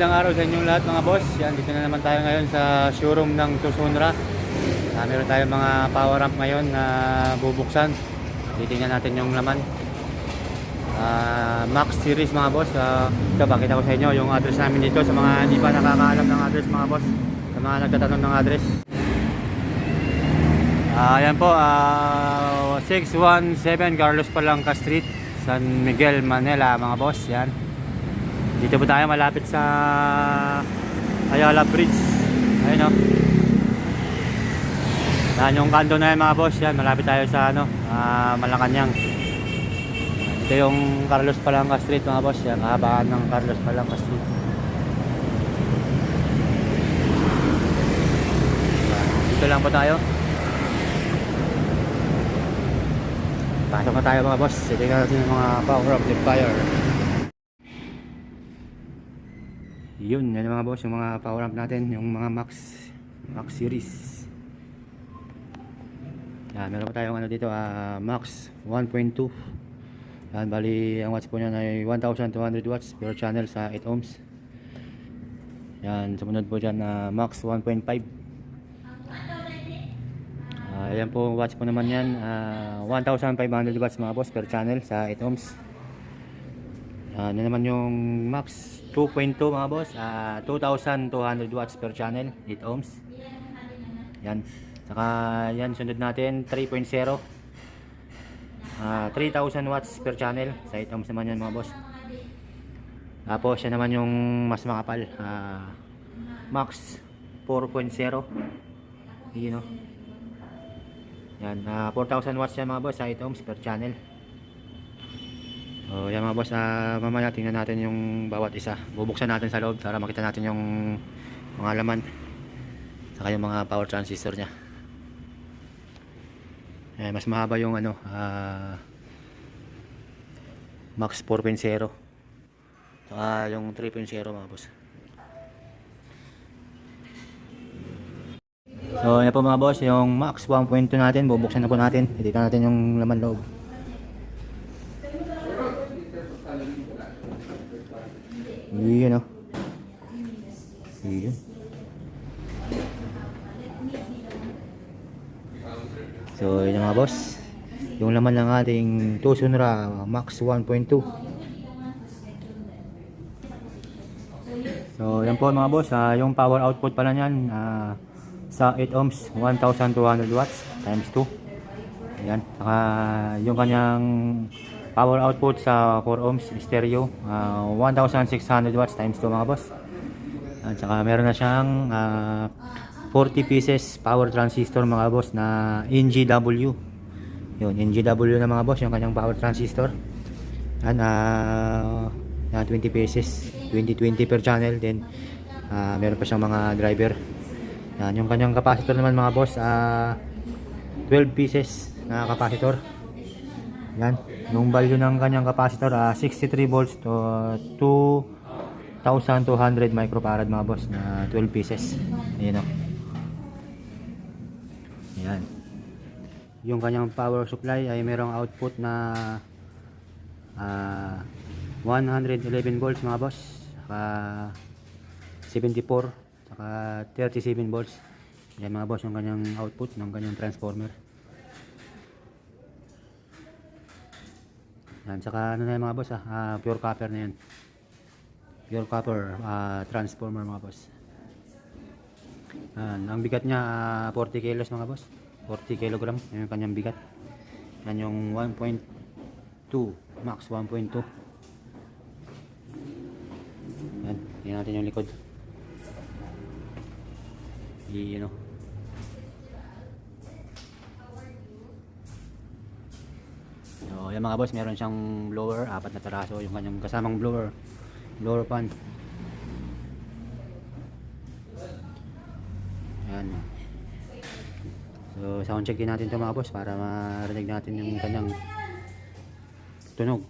magandang araw sa inyong lahat mga boss. Yan, dito na naman tayo ngayon sa showroom ng Tucsunra. Meron tayong mga power amp ngayon na bubuksan. Titingnan natin yung laman. Max series mga boss. Ito, pakita ko sa inyo yung address namin dito sa mga hindi pa nakakaalam ng address mga boss. Sa mga nagtatanong ng address. Ayan po, 617 Carlos Palanca Street, San Miguel, Manila mga boss. Yan. Dito po tayo malapit sa Ayala Bridge. Ayun o. Yan yung kanto na yan mga boss. Yan, malapit tayo sa Malacanang. Ito yung Carlos Palanca Street mga boss. Yan, kahabaan ng Carlos Palanca Street. Dito lang po tayo. Pasok na tayo mga boss. Tingnan natin yung mga power amplifier. Yun, yan mga boss, yung mga power amp natin, yung mga Max series. Yan, meron pa tayong dito, Max 1.2. Yan, bali ang watts po niyan ay 1200 watts per channel sa 8 ohms. Yan, sumunod po dyan Max 1.5. Ayan po, watts po naman yan, 1500 watts mga boss per channel sa 8 ohms. Yan naman yung Max 2.2 mga boss, 2200 watts per channel, 8 ohms. Yan. Saka yan, sunod natin 3.0, 3000 watts per channel sa 8 ohms naman yan mga boss. Tapos yan naman yung mas makapal, Max 4.0. Yun o. Yan, 4000 watts yan mga boss sa 8 ohms per channel. So yan mga boss, mamaya tingnan natin yung bawat isa. Bubuksan natin sa loob para makita natin yung mga laman, saka yung mga power transistor nya. Mas mahaba yung Max 4.0, saka yung 3.0 mga boss. So yan po mga boss, yung Max 1.2 natin, bubuksan na po natin. Ititan natin yung laman loob. Yun o. Yun. So yun mga boss, yung laman ng ating Tucsunra Max 1.2. So yan po mga boss, yung power output pala nyan, sa 8 ohms 1200 watts times 2. Ayan. Saka yung kanyang power output sa 4 ohms stereo, 1600 watts times 2 mga boss. At saka meron na siyang 40 pieces power transistor mga boss na NGW. Yun, NGW na mga boss yung kanyang power transistor. Yan, 20 pieces, 20 per channel. Then meron pa siyang mga driver. Yan, yung kanyang capacitor naman mga boss, 12 pieces na capacitor. Yan, yung value ng kanyang capacitor, 63 volts to 2200 microfarad mga boss na 12 pieces. Ayan o. Yan. Yung kanyang power supply ay merong output na 111 volts mga boss, saka 74, saka 37 volts. Yan mga boss yung kanyang output ng kanyang transformer. Yan, saka ano na yan mga boss, pure copper na yan. Pure copper transformer mga boss. Yan, ang bigat niya 40 kilos mga boss. 40 kilogram yung kanyang bigat. Yan yung 1.2 Max 1.2. Yan, tingnan natin yung likod. You know. So, yan mga boss, meron siyang blower, 4 na taraso, yung kanyang kasamang blower fan. Yan. So, sound check din natin ito mga boss para marinig natin yung kanyang tunog.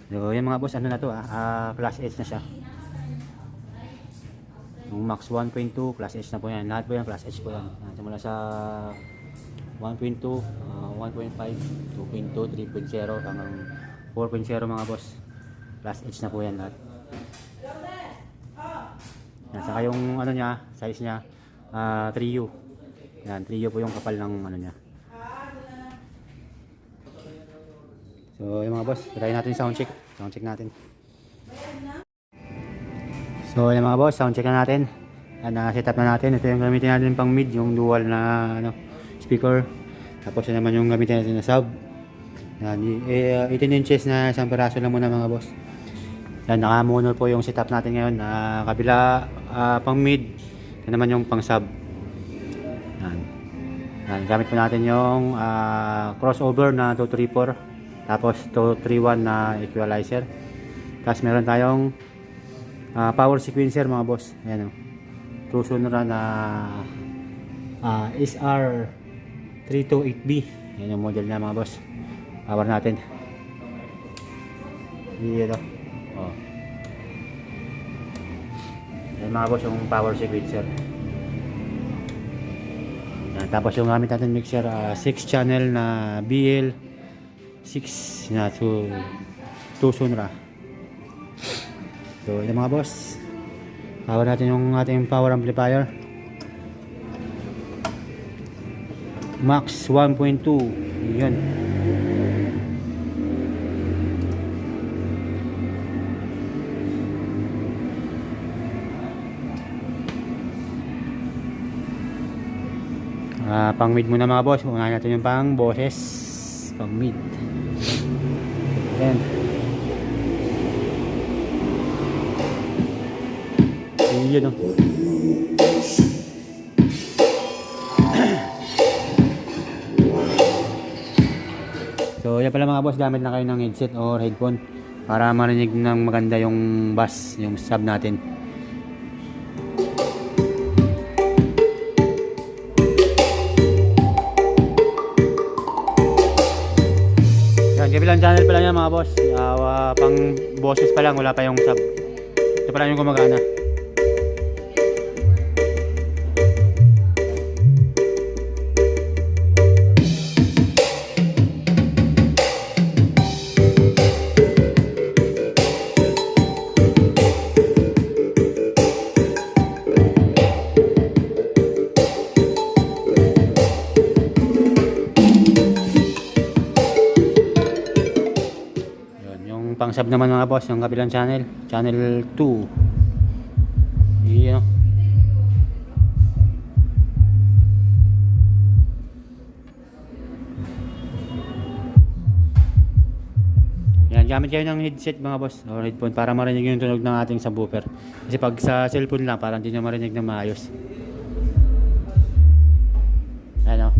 So, yan mga boss, ano na to, class H na siya. Yung Max 1.2, class H na po yan. Lahat po yan, class H po yan. Simula sa 1.2, 1.5, 2.2, 3.0 hanggang 4.0 mga boss. Plus H na po yan lahat. Yan, saka yung ano niya, size niya, 3U. Yan, 3U po yung kapal ng ano niya. So yung mga boss, try natin sound check. Sound check natin. So yung mga boss, sound check na natin. Yan, set up na natin. Ito yung gamitin natin pang mid, yung dual na ano, speaker. Tapos yun naman yung gamitin natin na sub. Yan, 18 inches na isang peraso lang muna mga boss. Yan, naka-mono po yung setup natin ngayon. Kabila, pang mid. Yan naman yung pang sub. Yan. Yan, gamit po natin yung crossover na 234. Tapos 231 na equalizer. Tapos meron tayong power sequencer mga boss. Ayan o. True Sonora na SR328B. Yan yung model na mga boss. Power natin. Dito. Oh. Yan mga boss yung power sequencer. Yan, tapos yung gamit natin mixer 6 channel na BL 6 na to Sonora. So ito mga boss, power natin yung ating power amplifier max 1.2. Yun. Pang mid muna mga boss. Unahin natin yung pang boses. Pang mid. Yan. Yun o. So yan pala mga boss, gamit na kayo ng headset or headphone para marinig ng maganda yung bass, yung sub natin. Yan, kabilang channel pala yan mga boss. Pang boses pa lang, wala pa yung sub. Ito pala yung gumagana. Pang sub naman mga boss, yung kabilang channel, channel 2. Yun. Yan, gamit kayo ng headset mga boss or headphone para marinig yung tunog ng ating subwoofer. Kasi pag sa cellphone lang, parang hindi nyo marinig na maayos. Ano?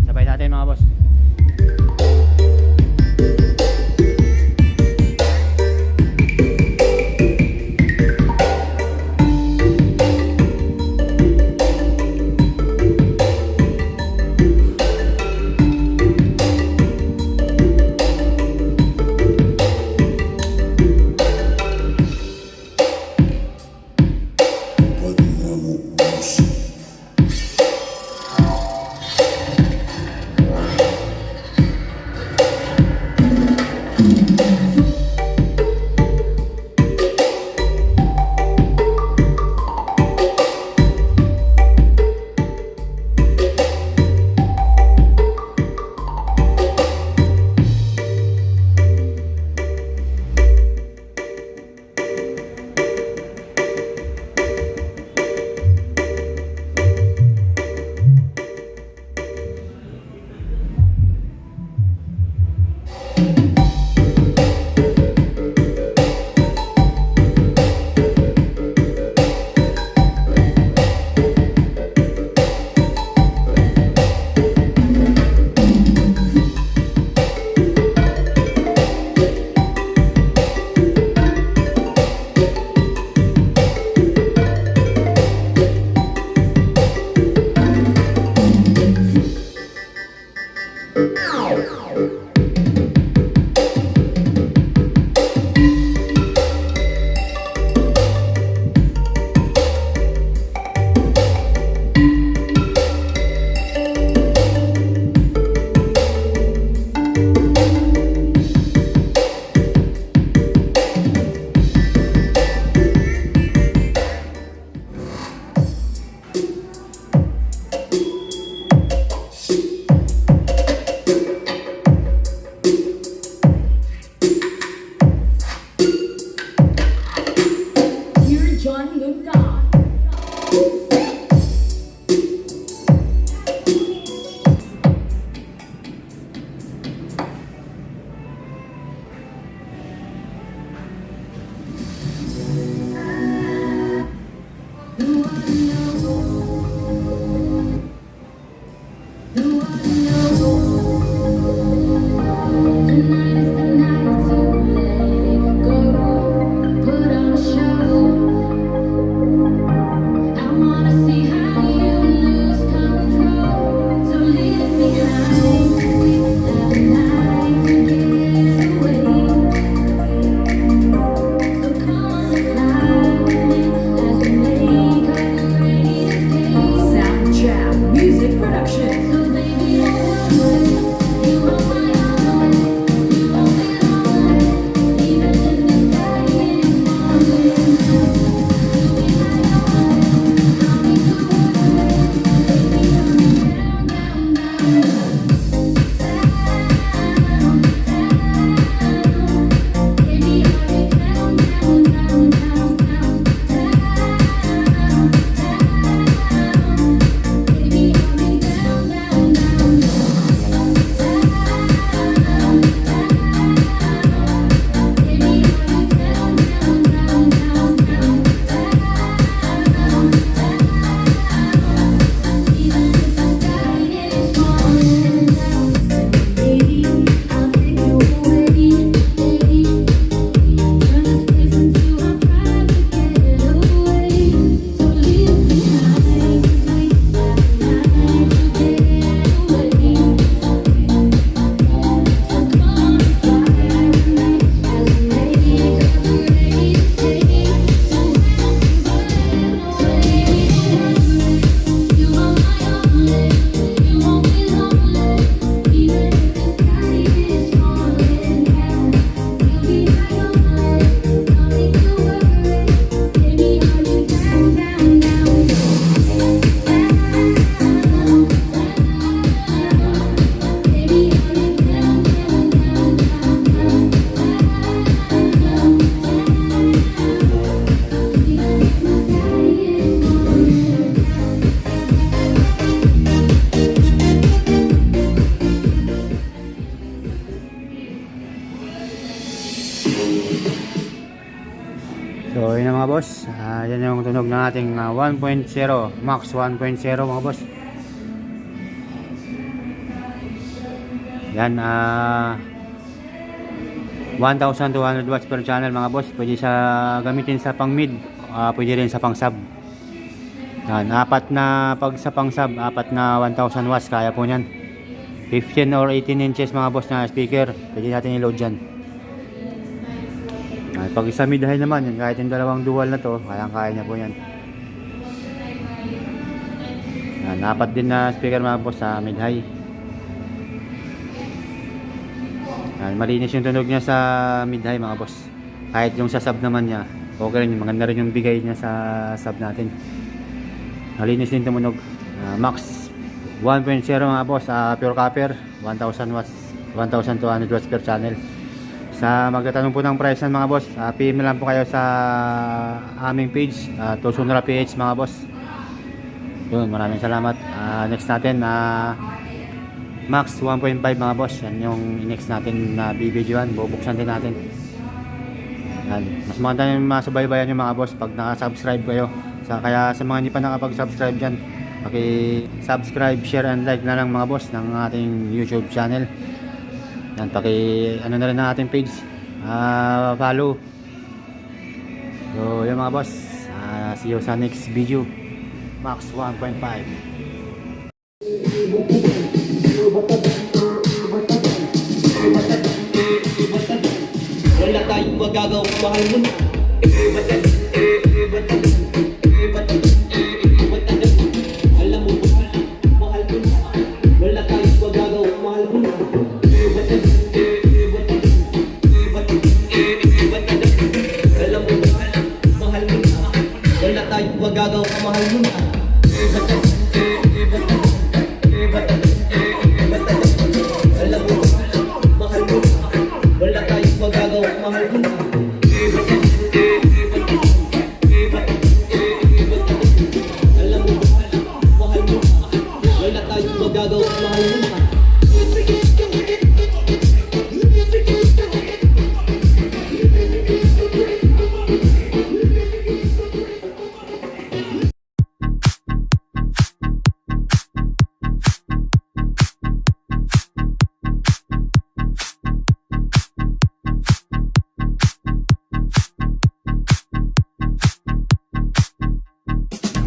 Sabay natin mga boss. boss. Yan yung tunog ng ating 1.0 Max 1.0 mga boss. Yan 1,200 watts per channel mga boss. Pwede siya gamitin sa pang mid, pwede rin sa pang sub. Yan, pag sa pang sub, 1,000 watts kaya po niyan. 15 or 18 inches mga boss na speaker, pwede natin i-load dyan. Yan, pag sa mid high naman, yan, kahit yung dalawang dual na to, kaya niya po yan. Yan, 4 din na speaker mga boss sa mid high. Yan, malinis yung tunog niya sa mid high mga boss. Kahit yung sa sub naman niya, okay rin, maganda rin yung bigay niya sa sub natin. Malinis din tumunog. Max 1.0 mga boss, pure copper, 1,000 watts, 1,200 watts per channel. Sa magtatanong po ng price ng mga boss, PM na lang po kayo sa aming page, Tusunra PH mga boss. Yun, maraming salamat. Next natin, Max 1.5 mga boss. Yan yung next natin na bibidyoan, bubuksan din natin. Yan. Mas maganda yung masubaybayan yung mga boss pag naka-subscribe kayo. Kaya sa mga hindi pa nakapag-subscribe dyan, paki-subscribe, share and like na lang mga boss ng ating YouTube channel. Yan, ano na rin ang ating page, follow. So yun mga boss, see you sa next video. Max 1.5. Wala tayong magagawa, mahal mo na. Alam mo, mahal mo na. Wala tayong magagawa, mahal mo na. Alam mo, mahal mo na. Wala tayong magagawa, mahal mo na. Alam mo, mahal mo na. Wala tayong magagawa, mahal mo na.